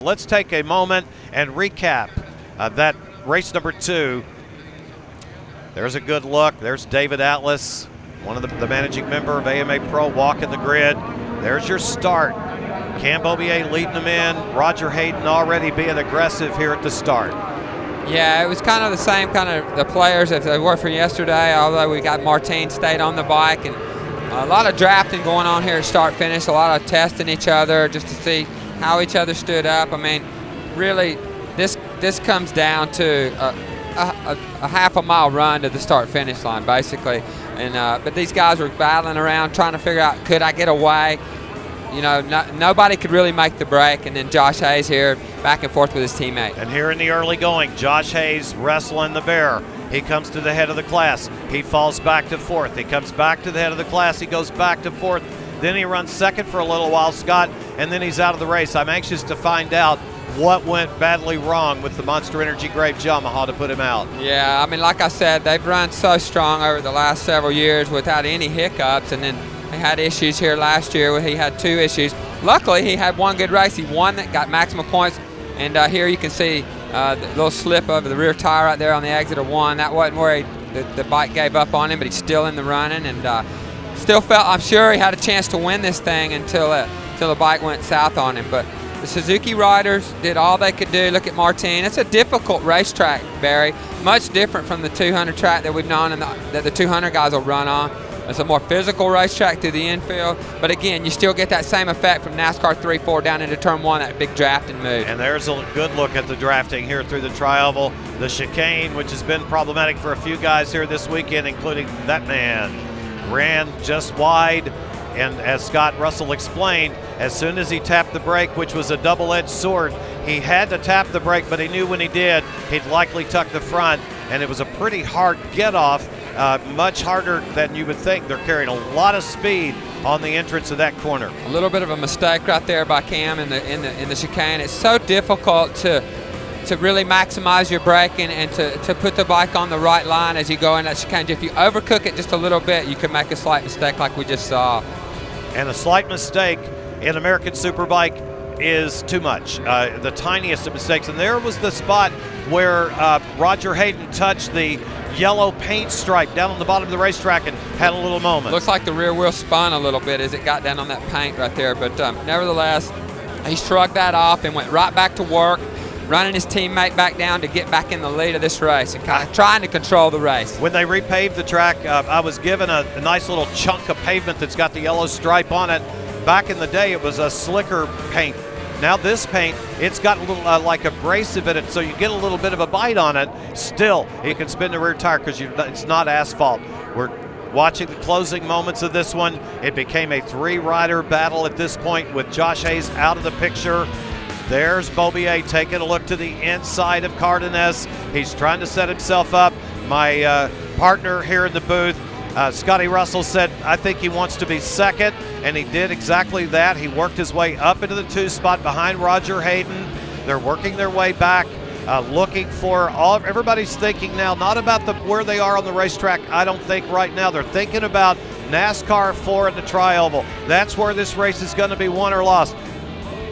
Let's take a moment and recap that race number 2. There's a good look. There's David Atlas, one of the managing member of AMA Pro, walking the grid. There's your start. Cam Beaubier leading them in. Roger Hayden already being aggressive here at the start. Yeah, it was kind of the same kind of the players as they were from yesterday, although we got Martin stayed on the bike, and a lot of drafting going on here at start-finish, a lot of testing each other just to see how each other stood up. I mean, really, this comes down to a half-a-mile run to the start-finish line, basically. And but these guys were battling around, trying to figure out, could I get away? You know, nobody could really make the break. And then Josh Hayes here, back and forth with his teammate. And here in the early going, Josh Hayes wrestling the bear. He comes to the head of the class. He falls back to 4th. He comes back to the head of the class. He goes back to 4th. Then he runs 2nd for a little while, Scott, and then he's out of the race. I'm anxious to find out what went badly wrong with the Monster Energy Graves Yamaha to put him out. Yeah, I mean, like I said, they've run so strong over the last several years without any hiccups, and then he had issues here last year where he had 2 issues. Luckily, he had one good race. He won that, got maximum points, and here you can see the little slip of the rear tire right there on the exit of 1. That wasn't where the bike gave up on him, but he's still in the running, and still felt, I'm sure he had a chance to win this thing until the bike went south on him. But the Suzuki riders did all they could do. Look at Martin. It's a difficult racetrack, Barry. Much different from the 200 track that we've known and that the 200 guys will run on. It's a more physical racetrack through the infield. But again, you still get that same effect from NASCAR 3-4 down into turn 1, that big drafting move. And there's a good look at the drafting here through the tri-oval. The chicane, which has been problematic for a few guys here this weekend, including that man. Ran just wide, and as Scott Russell explained, as soon as he tapped the brake, which was a double-edged sword, he had to tap the brake, but he knew when he did, he'd likely tuck the front, and it was a pretty hard get-off, much harder than you would think. They're carrying a lot of speed on the entrance of that corner. A little bit of a mistake right there by Cam in the chicane. It's so difficult to really maximize your braking and to put the bike on the right line as you go in that chicane. If you overcook it just a little bit, you can make a slight mistake like we just saw. And a slight mistake in American Superbike is too much, the tiniest of mistakes. And there was the spot where Roger Hayden touched the yellow paint stripe down on the bottom of the racetrack and had a little moment. Looks like the rear wheel spun a little bit as it got down on that paint right there. But nevertheless, he shrugged that off and went right back to work, running his teammate back down to get back in the lead of this race and kind of trying to control the race. When they repaved the track, I was given a nice little chunk of pavement that's got the yellow stripe on it. Back in the day, it was a slicker paint. Now this paint, it's got a little like abrasive in it, so you get a little bit of a bite on it. Still, you can spin the rear tire because it's not asphalt. We're watching the closing moments of this one. It became a 3-rider battle at this point with Josh Hayes out of the picture. There's Beaubier taking a look to the inside of Cardenas. He's trying to set himself up. My partner here in the booth, Scotty Russell, said, I think he wants to be 2nd, and he did exactly that. He worked his way up into the 2 spot behind Roger Hayden. They're working their way back, looking for everybody's thinking now not about where they are on the racetrack. I don't think right now. They're thinking about NASCAR 4 in the tri-oval. That's where this race is going to be won or lost.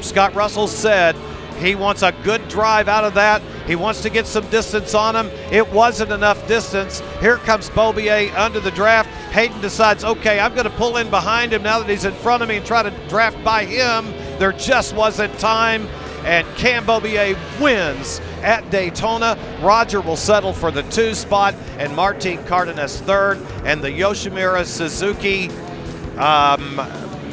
Scott Russell said he wants a good drive out of that. He wants to get some distance on him. It wasn't enough distance. Here comes Beaubier under the draft. Hayden decides, okay, I'm going to pull in behind him now that he's in front of me and try to draft by him. There just wasn't time, and Cam Beaubier wins at Daytona. Roger will settle for the 2 spot, and Martin Cardenas 3rd, and the Yoshimura Suzuki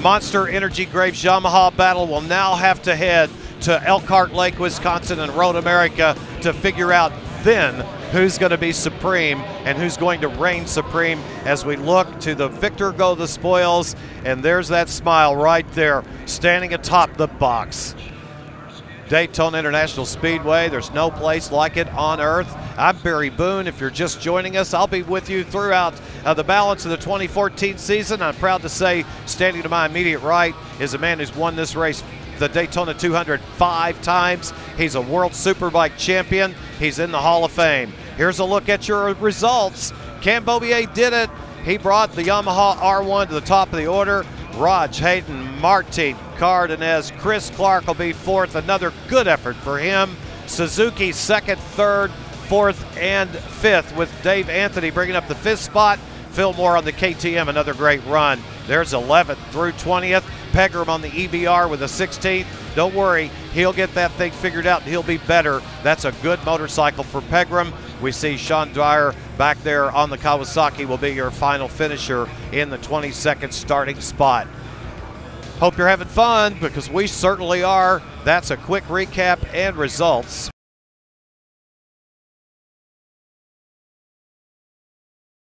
Monster Energy Graves Yamaha battle will now have to head to Elkhart Lake, Wisconsin and Road America to figure out then who's going to be supreme and who's going to reign supreme as we look to the victor go the spoils. And there's that smile right there standing atop the box. Daytona International Speedway, there's no place like it on earth. I'm Barry Boone. If you're just joining us, I'll be with you throughout the balance of the 2014 season. I'm proud to say, standing to my immediate right is a man who's won this race, the Daytona 200, 5 times. He's a World Superbike champion. He's in the Hall of Fame. Here's a look at your results. Cam Beaubier did it. He brought the Yamaha R1 to the top of the order. Raj, Hayden, Martin Cardenas, Chris Clark will be fourth. Another good effort for him. Suzuki second, third, fourth, and fifth, with Dave Anthony bringing up the fifth spot. Phil Moore on the KTM, another great run. There's 11th through 20th. Pegram on the EBR with a 16th. Don't worry, he'll get that thing figured out and he'll be better. That's a good motorcycle for Pegram. We see Sean Dwyer back there on the Kawasaki will be your final finisher in the 22nd starting spot. Hope you're having fun, because we certainly are. That's a quick recap and results.